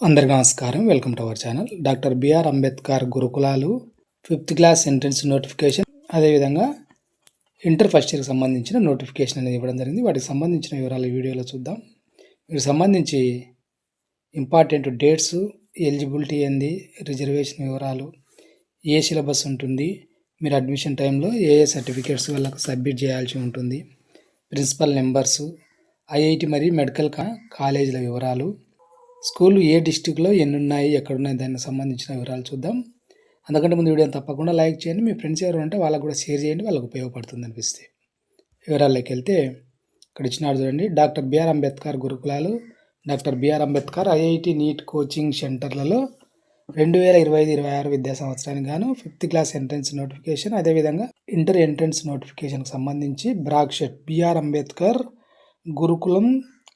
అందరికీ నమస్కారం. Welcome to our channel. Doctor BR Ambedkar గురుకులాలు 5th క్లాస్ ఎంట్రన్స్ నోటిఫికేషన్, అదేవిధంగా ఇంటర్ ఫస్ట్ ఇయర్కి సంబంధించిన నోటిఫికేషన్ అనేది ఇవ్వడం జరిగింది. వాటికి సంబంధించిన వివరాలు ఈ వీడియోలో చూద్దాం. వీటికి సంబంధించి ఇంపార్టెంట్ డేట్స్, ఎలిజిబిలిటీ ఏంది, రిజర్వేషన్ వివరాలు, ఏ సిలబస్ ఉంటుంది, మీరు అడ్మిషన్ టైంలో ఏ సర్టిఫికేట్స్ వాళ్ళకు సబ్మిట్ చేయాల్సి ఉంటుంది, ప్రిన్సిపల్ నెంబర్సు, ఐఐటి మరియు మెడికల్ కాలేజీల వివరాలు, స్కూల్ ఏ డిస్టిక్లో ఎన్ని ఉన్నాయి, ఎక్కడున్నాయి, దానికి సంబంధించిన వివరాలు చూద్దాం. అందుకంటే ముందు వీడియోని తప్పకుండా లైక్ చేయండి. మీ ఫ్రెండ్స్ ఎవరు ఉంటే వాళ్ళకు కూడా షేర్ చేయండి, వాళ్ళకు ఉపయోగపడుతుంది అనిపిస్తే. వివరాల్లోకి వెళ్తే ఇక్కడ ఇచ్చినాడు చూడండి. డాక్టర్ బిఆర్ అంబేద్కర్ గురుకులాలు, doctor BR Ambedkar IIT NEET coaching సెంటర్లలో 2025-26 విద్యా సంవత్సరానికి గాను 5th క్లాస్ ఎంట్రన్స్ నోటిఫికేషన్, అదేవిధంగా ఇంటర్ ఎంట్రన్స్ నోటిఫికేషన్కి సంబంధించి బ్రాకెట్ బిఆర్ అంబేద్కర్ గురుకులం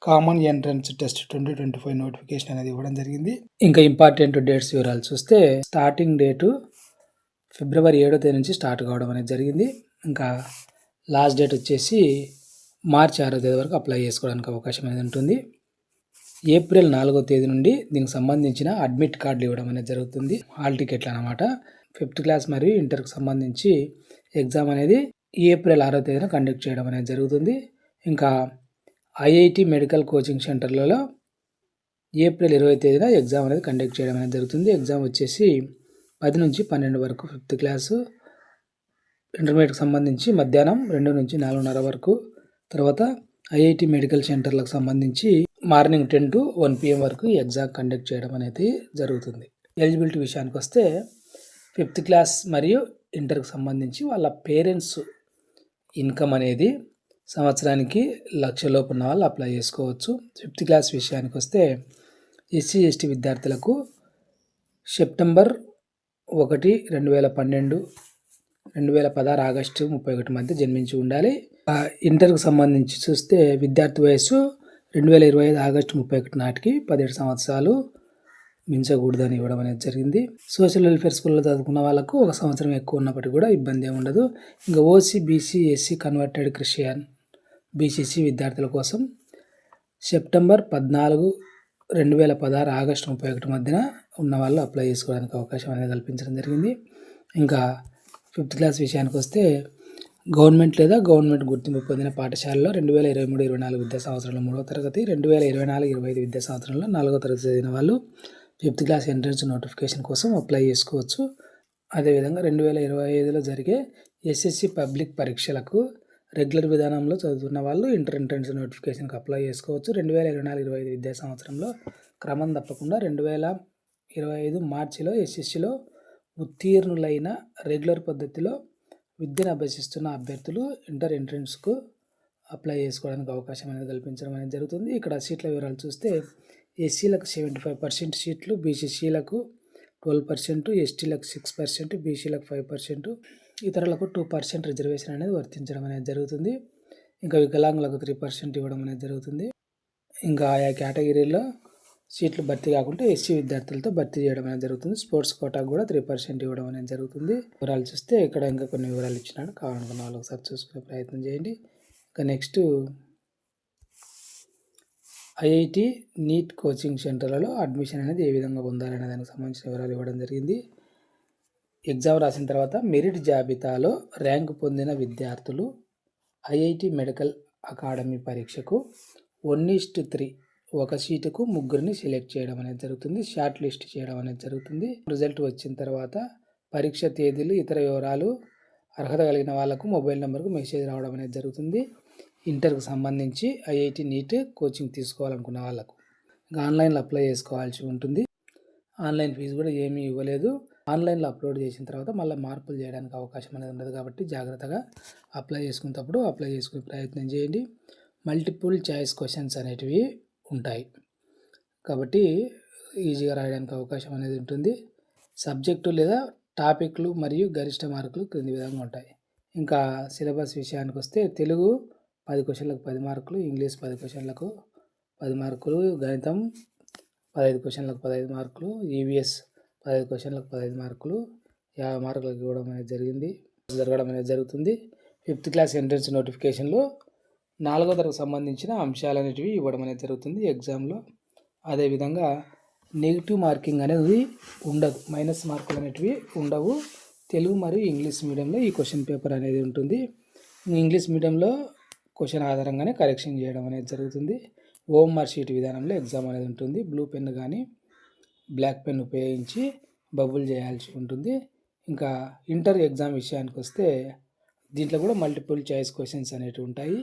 కామన్ ఎంట్రన్స్ టెస్ట్ 2025 నోటిఫికేషన్ అనేది ఇవ్వడం జరిగింది. ఇంకా ఇంపార్టెంట్ డేట్స్ వివరాలు చూస్తే స్టార్టింగ్ డేటు ఫిబ్రవరి 7వ తేదీ నుంచి స్టార్ట్ కావడం అనేది జరిగింది. ఇంకా లాస్ట్ డేట్ వచ్చేసి మార్చి 6వ తేదీ వరకు అప్లై చేసుకోవడానికి అవకాశం అనేది ఉంటుంది. ఏప్రిల్ 4వ తేదీ నుండి దీనికి సంబంధించిన అడ్మిట్ కార్డులు ఇవ్వడం అనేది జరుగుతుంది. హాల్ టికెట్లు అనమాట. 5th క్లాస్ మరియు ఇంటర్కి సంబంధించి ఎగ్జామ్ అనేది ఏప్రిల్ 6వ తేదీన కండక్ట్ చేయడం అనేది జరుగుతుంది. ఇంకా ఐఐటి మెడికల్ కోచింగ్ సెంటర్లలో ఏప్రిల్ 20వ తేదీన ఎగ్జామ్ అనేది కండక్ట్ చేయడం అనేది జరుగుతుంది. ఎగ్జామ్ వచ్చేసి 10 నుంచి 12 వరకు 5th క్లాసు, ఇంటర్మీడియట్కి సంబంధించి మధ్యాహ్నం 2 నుంచి 4:30 వరకు, తర్వాత ఐఐటి మెడికల్ సెంటర్లకు సంబంధించి మార్నింగ్ 10 to 1 PM వరకు ఎగ్జామ్ కండక్ట్ చేయడం అనేది జరుగుతుంది. ఎలిజిబిలిటీ విషయానికి వస్తే 5th క్లాస్ మరియు ఇంటర్కి సంబంధించి వాళ్ళ పేరెంట్స్ ఇన్కమ్ అనేది సంవత్సరానికి 1,00,000 లోపు ఉన్న వాళ్ళు అప్లై చేసుకోవచ్చు. 5th క్లాస్ విషయానికి వస్తే ఎస్సీ ఎస్టీ విద్యార్థులకు సెప్టెంబర్ 1, 2012, 2016 ఆగస్టు 31 మధ్య జన్మించి ఉండాలి. ఇంటర్కి సంబంధించి చూస్తే విద్యార్థి వయస్సు 2025 ఆగస్టు 31 నాటికి 17 సంవత్సరాలు మించకూడదని ఇవ్వడం అనేది జరిగింది. సోషల్ వెల్ఫేర్ స్కూల్లో చదువుకున్న వాళ్ళకు 1 సంవత్సరం ఎక్కువ ఉన్నప్పటికీ కూడా ఇబ్బంది ఏమి ఉండదు. ఇంకా OC, BC, SC, converted Christian, BCC విద్యార్థుల కోసం సెప్టెంబర్ 14, 2016 ఆగస్టు 31 మధ్యన ఉన్న వాళ్ళు అప్లై చేసుకోవడానికి అవకాశం అనేది కల్పించడం జరిగింది. ఇంకా 5th క్లాస్ విషయానికి వస్తే గవర్నమెంట్ లేదా గవర్నమెంట్ గుర్తింపు పొందిన పాఠశాలలో 2023-24 విద్యా సంవత్సరంలో 3వ తరగతి, 2024-25 విద్యా సంవత్సరంలో 4వ తరగతి చదివిన వాళ్ళు 5th క్లాస్ ఎంట్రన్స్ నోటిఫికేషన్ కోసం అప్లై చేసుకోవచ్చు. అదేవిధంగా 2025లో జరిగే ఎస్ఎస్సి పబ్లిక్ పరీక్షలకు రెగ్యులర్ విధానంలో చదువుతున్న వాళ్ళు ఇంటర్ ఎంట్రన్స్ నోటిఫికేషన్కి అప్లై చేసుకోవచ్చు. 2024-25 విద్యా సంవత్సరంలో క్రమం తప్పకుండా 2025 మార్చిలో ఎస్ఎస్సిలో ఉత్తీర్ణులైన రెగ్యులర్ పద్ధతిలో విద్యను అభ్యసిస్తున్న అభ్యర్థులు ఇంటర్ ఎంట్రన్స్కు అప్లై చేసుకోవడానికి అవకాశం అనేది కల్పించడం అనేది జరుగుతుంది. ఇక్కడ సీట్ల వివరాలు చూస్తే ఎస్సీలకు 75% సీట్లు, బీసీసీలకు 12%, ఎస్టీలకు 6%, బీసీలకు 5%, ఇతరులకు 2% రిజర్వేషన్ అనేది వర్తించడం అనేది జరుగుతుంది. ఇంకా వికలాంగులకు 3% ఇవ్వడం అనేది జరుగుతుంది. ఇంకా ఆయా కేటగిరీలో సీట్లు భర్తీ కాకుండా ఎస్సీ విద్యార్థులతో భర్తీ చేయడం అనేది జరుగుతుంది. స్పోర్ట్స్ కోటాకు కూడా 3% ఇవ్వడం అనేది జరుగుతుంది. వివరాలు చూస్తే ఇక్కడ ఇంకా కొన్ని వివరాలు ఇచ్చినాడు. కావాలనుకున్న వాళ్ళు ఒకసారి చూసుకునే ప్రయత్నం చేయండి. ఇంకా నెక్స్ట్ ఐఐటి నీట్ కోచింగ్ సెంటర్లలో అడ్మిషన్ అనేది ఏ విధంగా పొందాలనే దానికి సంబంధించిన వివరాలు ఇవ్వడం జరిగింది. ఎగ్జామ్ రాసిన తర్వాత మెరిట్ జాబితాలో ర్యాంకు పొందిన విద్యార్థులు ఐఐటి మెడికల్ అకాడమీ పరీక్షకు 1:3 ఒక సీటుకు 3 సెలెక్ట్ చేయడం అనేది జరుగుతుంది. షార్ట్ లిస్ట్ చేయడం అనేది జరుగుతుంది. రిజల్ట్ వచ్చిన తర్వాత పరీక్ష తేదీలు, ఇతర వివరాలు అర్హత కలిగిన వాళ్ళకు మొబైల్ నెంబర్కు మెసేజ్ రావడం అనేది జరుగుతుంది. ఇంటర్కి సంబంధించి ఐఐటి నీట్ కోచింగ్ తీసుకోవాలనుకున్న వాళ్ళకు ఇంకా ఆన్లైన్లో అప్లై చేసుకోవాల్సి ఉంటుంది. ఆన్లైన్ ఫీజు కూడా ఏమీ ఇవ్వలేదు. ఆన్లైన్లో అప్లోడ్ చేసిన తర్వాత మళ్ళీ మార్పులు చేయడానికి అవకాశం అనేది ఉండదు కాబట్టి జాగ్రత్తగా అప్లై చేసుకునేటప్పుడు అప్లై చేసుకునే ప్రయత్నం చేయండి. మల్టిపుల్ చాయిస్ క్వశ్చన్స్ అనేటివి ఉంటాయి కాబట్టి ఈజీగా రాయడానికి అవకాశం అనేది ఉంటుంది. సబ్జెక్టు లేదా టాపిక్లు మరియు గరిష్ట మార్కులు క్రింది విధంగా ఉంటాయి. ఇంకా సిలబస్ విషయానికి వస్తే తెలుగు 10 క్వశ్చన్లకు 10 మార్కులు, ఇంగ్లీష్ 10 క్వశ్చన్లకు 10 మార్కులు, గణితం 15 క్వశ్చన్లకు 15 మార్కులు, ఈవీఎస్ 15 క్వశ్చన్లకు 15 మార్కులు, 50 మార్కులకు ఇవ్వడం అనేది జరగడం అనేది జరుగుతుంది. 5th క్లాస్ ఎంట్రన్స్ నోటిఫికేషన్లో 4వ తరగతికి సంబంధించిన అంశాలు అనేటివి ఇవ్వడం అనేది జరుగుతుంది ఎగ్జామ్లో. అదేవిధంగా నెగిటివ్ మార్కింగ్ అనేది ఉండదు, మైనస్ మార్కులు అనేటివి ఉండవు. తెలుగు మరియు ఇంగ్లీష్ మీడియంలో ఈ క్వశ్చన్ పేపర్ అనేది ఉంటుంది. ఇంగ్లీష్ మీడియంలో క్వశ్చన్ ఆధారంగానే కరెక్షన్ చేయడం అనేది జరుగుతుంది. ఓఎంఆర్ షీట్ విధానంలో ఎగ్జామ్ అనేది ఉంటుంది. బ్లూ పెన్ కానీ బ్లాక్ పెన్ ఉపయోగించి బబుల్ చేయాల్సి ఉంటుంది. ఇంకా ఇంటర్ ఎగ్జామ్ విషయానికి వస్తే దీంట్లో కూడా మల్టిపుల్ చాయిస్ క్వశ్చన్స్ అనేటివి ఉంటాయి.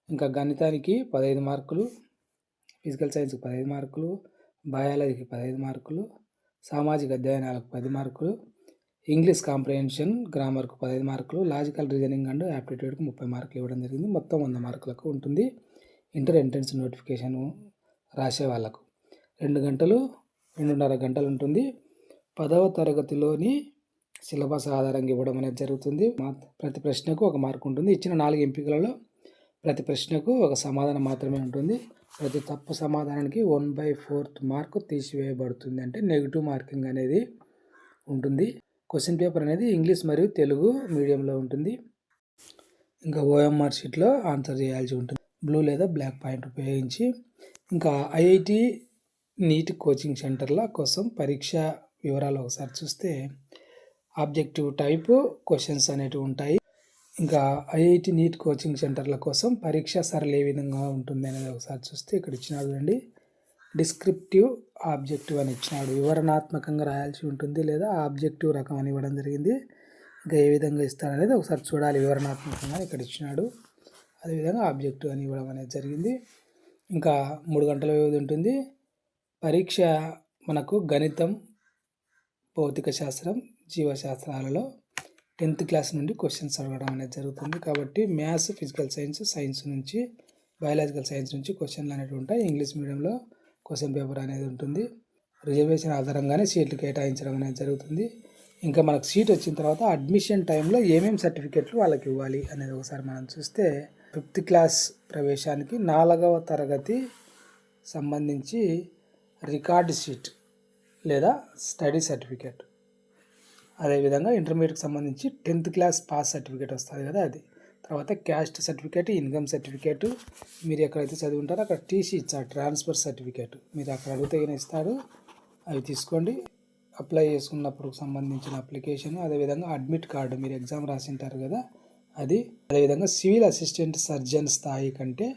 ఇంకా గణితానికి 15 మార్కులు, ఫిజికల్ సైన్స్కి 15 మార్కులు, బయాలజీకి 15 మార్కులు, సామాజిక అధ్యయనాలకు 10 మార్కులు, ఇంగ్లీష్ కాంప్రహెన్షన్ గ్రామర్కు 15 మార్కులు, లాజికల్ రీజనింగ్ అండ్ యాప్టిట్యూడ్కి 30 మార్కులు ఇవ్వడం జరిగింది. మొత్తం 100 మార్కులకు ఉంటుంది. ఇంటర్ ఎంట్రన్స్ నోటిఫికేషన్ రాసే వాళ్ళకు 2.5 గంటలు ఉంటుంది. 10వ తరగతిలోని సిలబస్ ఆధారంగా ఇవ్వడం అనేది జరుగుతుంది. ప్రతి ప్రశ్నకు 1 మార్కు ఉంటుంది. ఇచ్చిన 4 ఎంపికలలో ప్రతి ప్రశ్నకు 1 సమాధానం మాత్రమే ఉంటుంది. ప్రతి తప్పు సమాధానానికి 1/4 మార్కు తీసివేయబడుతుంది. అంటే నెగిటివ్ మార్కింగ్ అనేది ఉంటుంది. క్వశ్చన్ పేపర్ అనేది ఇంగ్లీష్ మరియు తెలుగు మీడియంలో ఉంటుంది. ఇంకా ఓఎంఆర్ షీట్లో ఆన్సర్ చేయాల్సి ఉంటుంది బ్లూ లేదా బ్లాక్ పాయింట్ ఉపయోగించి. ఇంకా ఐఐటి నీట్ కోచింగ్ సెంటర్ల కోసం పరీక్ష వివరాలు ఒకసారి చూస్తే ఆబ్జెక్టివ్ టైపు క్వశ్చన్స్ అనేటివి ఉంటాయి. ఇంకా ఐఐటి నీట్ కోచింగ్ సెంటర్ల కోసం పరీక్ష సరళి ఏ విధంగా ఉంటుంది అనేది ఒకసారి చూస్తే ఇక్కడ ఇచ్చినాడు అండి. డిస్క్రిప్టివ్, ఆబ్జెక్టివ్ అని ఇచ్చినాడు. వివరణాత్మకంగా రాయాల్సి ఉంటుంది లేదా ఆబ్జెక్టివ్ రకం అని ఇవ్వడం జరిగింది. ఇంకా ఏ విధంగా ఇస్తాడనేది ఒకసారి చూడాలి. వివరణాత్మకంగా ఇక్కడ ఇచ్చినాడు, అదేవిధంగా ఆబ్జెక్టివ్ అని ఇవ్వడం అనేది జరిగింది. ఇంకా 3 గంటల వ్యవధి ఉంటుంది. పరీక్ష మనకు గణితం, భౌతిక శాస్త్రం, జీవశాస్త్రాలలో 10th క్లాస్ నుండి క్వశ్చన్స్ అడగడం అనేది జరుగుతుంది. కాబట్టి మ్యాథ్స్, ఫిజికల్ సైన్స్, సైన్స్ నుంచి, బయాలజికల్ సైన్స్ నుంచి క్వశ్చన్లు అనేవి ఉంటాయి. ఇంగ్లీష్ మీడియంలో క్వశ్చన్ పేపర్ అనేది ఉంటుంది. రిజర్వేషన్ ఆధారంగానే సీట్లు కేటాయించడం అనేది జరుగుతుంది. ఇంకా మనకు సీట్ వచ్చిన తర్వాత అడ్మిషన్ టైంలో ఏమేమి సర్టిఫికెట్లు వాళ్ళకి ఇవ్వాలి అనేది ఒకసారి మనం చూస్తే 5th క్లాస్ ప్రవేశానికి 4వ తరగతి సంబంధించి రికార్డ్ షీట్ లేదా స్టడీ సర్టిఫికేట్, అదేవిధంగా ఇంటర్మీడియట్కి సంబంధించి 10th క్లాస్ పాస్ సర్టిఫికేట్ వస్తుంది కదా అది, తర్వాత క్యాస్ట్ సర్టిఫికేట్, ఇన్కమ్ సర్టిఫికేట్, మీరు ఎక్కడైతే చదివి ఉంటారో అక్కడ టీసీ ఇచ్చాడు, ట్రాన్స్ఫర్ సర్టిఫికేట్ మీరు అక్కడ అడిగితే ఇస్తాడు, అవి తీసుకోండి. అప్లై చేసుకున్నప్పుడు సంబంధించిన అప్లికేషన్, అదేవిధంగా అడ్మిట్ కార్డు మీరు ఎగ్జామ్ రాసింటారు కదా అది, అదేవిధంగా సివిల్ అసిస్టెంట్ సర్జన్ స్థాయి కంటే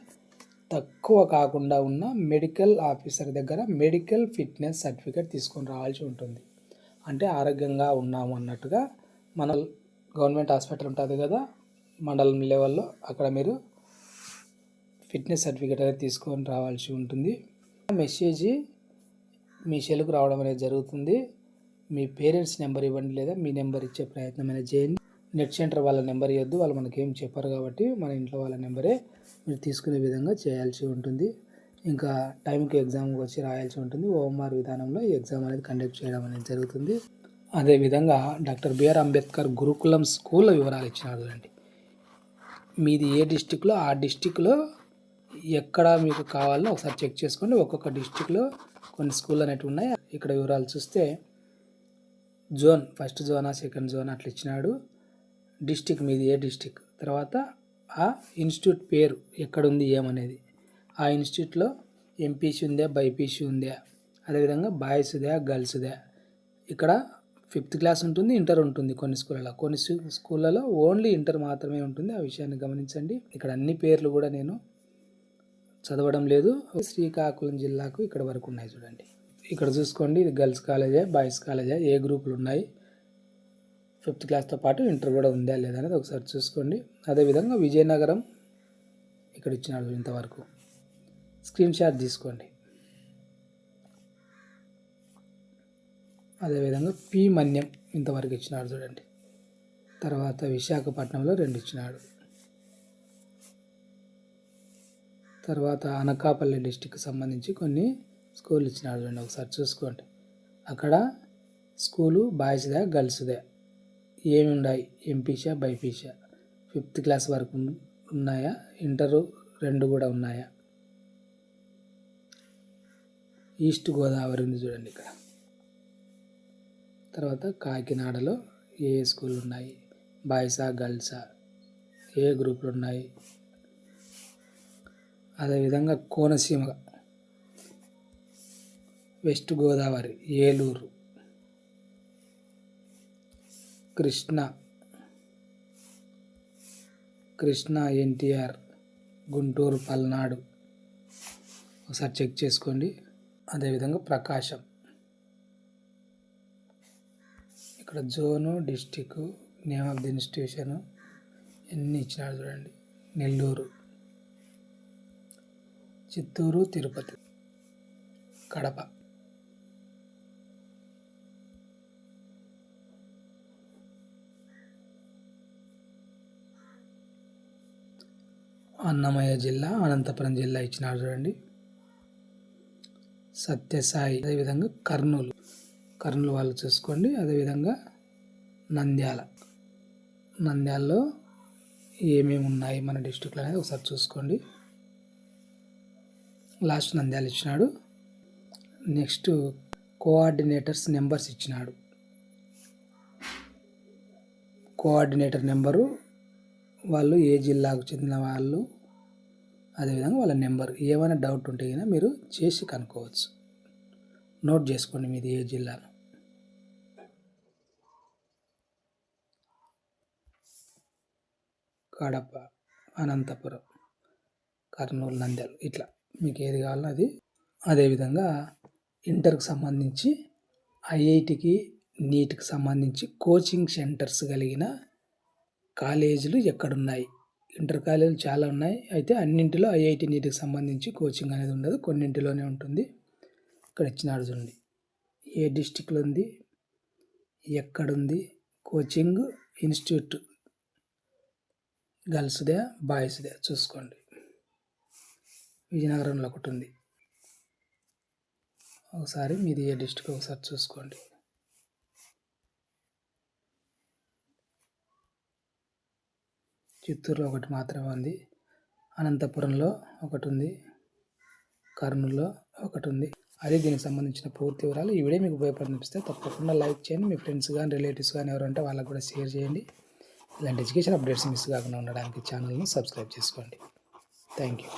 తక్కువ కాకుండా ఉన్న మెడికల్ ఆఫీసర్ దగ్గర మెడికల్ ఫిట్నెస్ సర్టిఫికేట్ తీసుకొని రావాల్సి ఉంటుంది. అంటే ఆరోగ్యంగా ఉన్నాము అన్నట్టుగా మన గవర్నమెంట్ హాస్పిటల్ ఉంటుంది కదా మండలం లెవెల్లో, అక్కడ మీరు ఫిట్నెస్ సర్టిఫికేట్ అనేది తీసుకొని రావాల్సి ఉంటుంది. మెసేజ్ మీ సెల్కు రావడం అనేది జరుగుతుంది. మీ పేరెంట్స్ నెంబర్ ఇవ్వండి లేదా మీ నెంబర్ ఇచ్చే ప్రయత్నం అనేది చేయండి. నెట్ సెంటర్ వాళ్ళ నెంబర్ ఇవ్వద్దు, వాళ్ళు మనకేం చెప్పారు కాబట్టి మన ఇంట్లో వాళ్ళ నెంబరే మీరు తీసుకునే విధంగా చేయాల్సి ఉంటుంది. ఇంకా టైంకి ఎగ్జామ్కి వచ్చి రాయాల్సి ఉంటుంది. ఓఎంఆర్ విధానంలో ఈ ఎగ్జామ్ అనేది కండక్ట్ చేయడం అనేది జరుగుతుంది. అదేవిధంగా డాక్టర్ బిఆర్ అంబేద్కర్ గురుకులం స్కూల్ వివరాలు ఇచ్చినాడు అండి. మీది ఏ డిస్టిక్లో ఆ డిస్టిక్లో ఎక్కడ మీకు కావాలో ఒకసారి చెక్ చేసుకోండి. ఒక్కొక్క డిస్టిక్లో కొన్ని స్కూల్ అనేవి ఉన్నాయి. ఇక్కడ వివరాలు చూస్తే zone, first Zona second zone అట్లా ఇచ్చినాడు. డిస్టిక్ మీది ఏ డిస్టిక్, తర్వాత ఆ ఇన్స్టిట్యూట్ పేరు ఎక్కడుంది ఏమనేది, ఆ ఇన్స్టిట్యూట్లో ఎంపీసీ ఉందా బైపీసీ ఉందా, అదేవిధంగా బాయ్స్దా గర్ల్స్దా. ఇక్కడ 5th క్లాస్ ఉంటుంది, ఇంటర్ ఉంటుంది కొన్ని స్కూళ్ళలో, కొన్ని స్కూళ్ళలో ఓన్లీ ఇంటర్ మాత్రమే ఉంటుంది. ఆ విషయాన్ని గమనించండి. ఇక్కడ అన్ని పేర్లు కూడా నేను చదవడం లేదు. శ్రీకాకుళం జిల్లాకు ఇక్కడ వరకు ఉన్నాయి చూడండి. ఇక్కడ చూసుకోండి, ఇది గర్ల్స్ కాలేజా బాయ్స్ కాలేజా, ఏ గ్రూపులు ఉన్నాయి, 5th క్లాస్తో పాటు ఇంటర్ కూడా ఉందా లేదా అనేది ఒకసారి చూసుకోండి. అదేవిధంగా విజయనగరం ఇక్కడ ఇచ్చినాడు ఇంతవరకు, స్క్రీన్ షాట్ తీసుకోండి. అదేవిధంగా పి మన్యం ఇంతవరకు ఇచ్చినాడు చూడండి. తర్వాత విశాఖపట్నంలో 2 ఇచ్చినాడు. తర్వాత అనకాపల్లి డిస్టిక్కి సంబంధించి కొన్ని స్కూల్ ఇచ్చినాడు చూడండి, ఒకసారి చూసుకోండి. అక్కడ స్కూలు బాయ్స్దా గర్ల్స్దా ఏమి ఉన్నాయి, ఎంపీసా బైపీసా, 5th క్లాస్ వరకు ఉన్నాయా, ఇంటరు 2 కూడా ఉన్నాయా. ఈస్ట్ గోదావరి ఉంది చూడండి ఇక్కడ. తర్వాత కాకినాడలో ఏ స్కూల్ ఉన్నాయి, బాయ్సా గర్ల్సా, ఏ గ్రూపులు ఉన్నాయి. అదేవిధంగా కోనసీమ వెస్ట్ గోదావరి ఏలూరు, కృష్ణా ఎన్టీఆర్ గుంటూరు పల్నాడు. ఒకసారి చెక్ చేసుకోండి. అదేవిధంగా ప్రకాశం, ఇక్కడ zone, district, name of the institution ఎన్ని ఇచ్చినాడు చూడండి. నెల్లూరు, చిత్తూరు, తిరుపతి, కడప, అన్నమయ్య జిల్లా, అనంతపురం జిల్లా ఇచ్చినాడు చూడండి. సత్యసాయి, అదేవిధంగా కర్నూలు వాళ్ళు చూసుకోండి. అదేవిధంగా నంద్యాలలో ఏమేమి ఉన్నాయి మన డిస్ట్రిక్ట్లో అనేది ఒకసారి చూసుకోండి. లాస్ట్ నంద్యాల ఇచ్చినాడు. నెక్స్ట్ కోఆర్డినేటర్స్ నెంబర్స్ ఇచ్చినాడు. కోఆర్డినేటర్ నెంబరు, వాళ్ళు ఏ జిల్లాకు చెందిన వాళ్ళు, అదేవిధంగా వాళ్ళ నెంబర్. ఏమైనా డౌట్ ఉంటే కనుక మీరు చేసి కనుక్కోవచ్చు. నోట్ చేసుకోండి మీది ఏ జిల్లాను. కడప, అనంతపురం, కర్నూలు, నంద్యాల, ఇట్లా మీకు ఏది కావాలో అది. అదేవిధంగా ఇంటర్కి సంబంధించి ఐఐటికి, నీట్కి సంబంధించి కోచింగ్ సెంటర్స్ కలిగిన కాలేజీలు ఎక్కడున్నాయి. ఇంటర్ కాలేజీలు చాలా ఉన్నాయి. అయితే అన్నింటిలో ఐఐటి, నీట్కి సంబంధించి కోచింగ్ అనేది ఉండదు, కొన్నింటిలోనే ఉంటుంది. ఇక్కడ ఇచ్చినాడు చూడండి. ఏ డిస్టిక్లో ఉంది, ఎక్కడుంది, కోచింగ్ ఇన్స్టిట్యూట్ గర్ల్స్దే, బాయ్స్దే చూసుకోండి. విజయనగరంలో ఒకటి ఉంది. ఒకసారి మీది ఏ డిస్టిక్ ఒకసారి చూసుకోండి. చిత్తూరులో ఒకటి మాత్రమే ఉంది, అనంతపురంలో ఒకటి ఉంది, కర్నూలులో ఒకటి ఉంది. అదే దీనికి సంబంధించిన పూర్తి వివరాలు. ఈ వీడియో మీకు ఉపయోగపడిస్తే తప్పకుండా లైక్ చేయండి. మీ ఫ్రెండ్స్ కానీ, రిలేటివ్స్ కానీ ఎవరంటే వాళ్ళకు కూడా షేర్ చేయండి. ఇలాంటి ఎడ్యుకేషన్ అప్డేట్స్ మిస్ కాకుండా ఉండడానికి ఛానల్ని సబ్స్క్రైబ్ చేసుకోండి. Thank you.